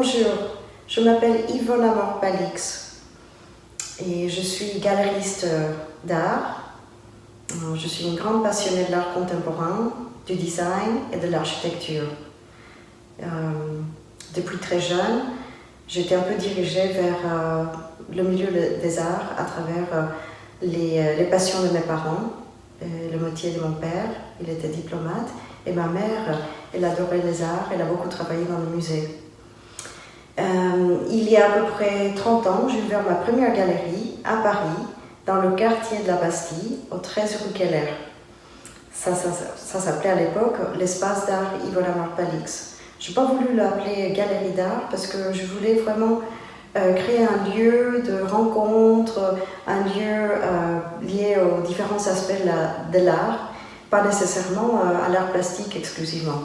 Bonjour, je m'appelle Yvonne Amor-Palix et je suis galeriste d'art. Je suis une grande passionnée de l'art contemporain, du design et de l'architecture. Depuis très jeune, j'étais un peu dirigée vers le milieu des arts à travers les passions de mes parents, le métier de mon père, il était diplomate, et ma mère, elle adorait les arts, elle a beaucoup travaillé dans le musée. Il y a à peu près 30 ans, j'ai ouvert ma première galerie à Paris, dans le quartier de la Bastille, au 13 rue Keller. Ça s'appelait à l'époque l'espace d'art Yvonne Amor-Palix. Je n'ai pas voulu l'appeler galerie d'art parce que je voulais vraiment créer un lieu de rencontre, un lieu lié aux différents aspects de l'art, pas nécessairement à l'art plastique exclusivement.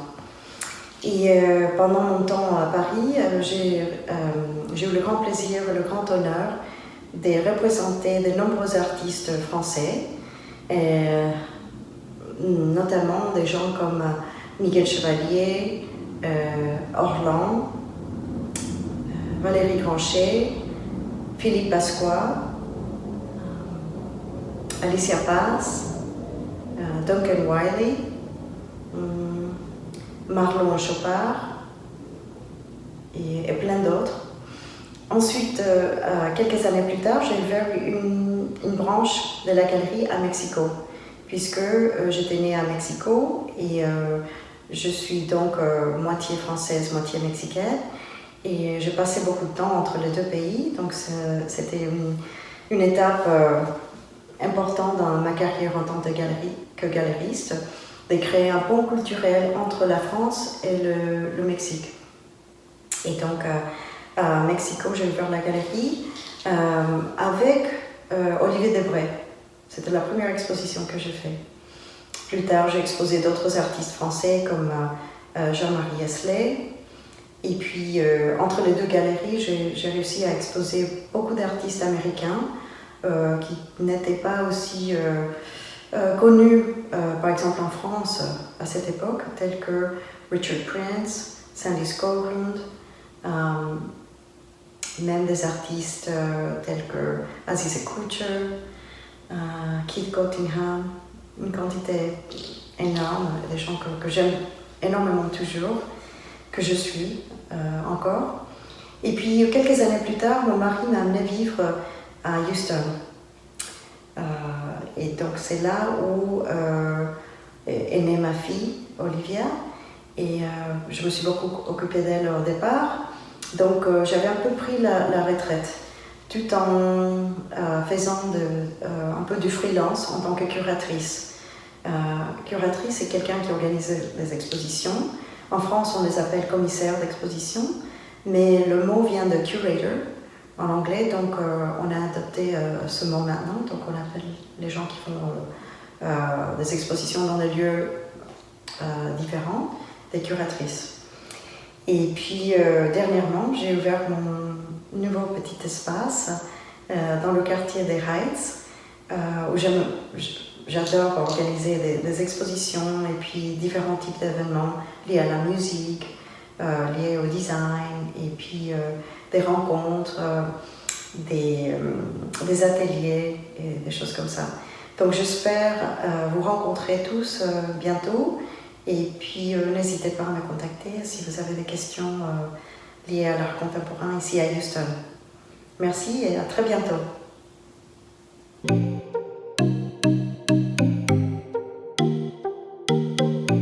Et pendant mon temps à Paris, j'ai eu le grand plaisir et le grand honneur de représenter de nombreux artistes français, notamment des gens comme Miguel Chevalier, Orlan, Valérie Granchet, Philippe Pasqua, Alicia Paz, Duncan Wiley, Marlon Chopard et plein d'autres. Ensuite, quelques années plus tard, j'ai ouvert une branche de la galerie à Mexico, puisque j'étais née à Mexico et je suis donc moitié française, moitié mexicaine. Et j'ai passé beaucoup de temps entre les deux pays, donc c'était une étape importante dans ma carrière en tant que galeriste, de créer un pont culturel entre la France et le Mexique. Et donc à Mexico, j'ai ouvert la galerie avec Olivier Debray. C'était la première exposition que j'ai faite. Plus tard, j'ai exposé d'autres artistes français comme Jean-Marie Hesley. Et puis, entre les deux galeries, j'ai réussi à exposer beaucoup d'artistes américains qui n'étaient pas aussi connus, par exemple en France, à cette époque, tels que Richard Prince, Sandy Skoglund, même des artistes tels que Aziz Koucher, Keith Cottingham, une quantité énorme, des gens que j'aime énormément toujours, que je suis encore. Et puis quelques années plus tard, mon mari m'a amené vivre à Houston. Et donc c'est là où est née ma fille, Olivia, et je me suis beaucoup occupée d'elle au départ. Donc j'avais un peu pris la retraite, tout en faisant un peu du freelance en tant que curatrice. Curatrice, c'est quelqu'un qui organise des expositions. En France, on les appelle commissaires d'exposition, mais le mot vient de curator en anglais, donc on a adopté ce mot maintenant, donc on appelle les gens qui font des expositions dans des lieux différents, des curatrices. Et puis dernièrement, j'ai ouvert mon nouveau petit espace dans le quartier des Heights, où j'adore organiser des expositions et puis différents types d'événements liés à la musique, liés au design et puis des rencontres, des ateliers et des choses comme ça. Donc j'espère vous rencontrer tous bientôt et puis n'hésitez pas à me contacter si vous avez des questions liées à l'art contemporain ici à Houston. Merci et à très bientôt.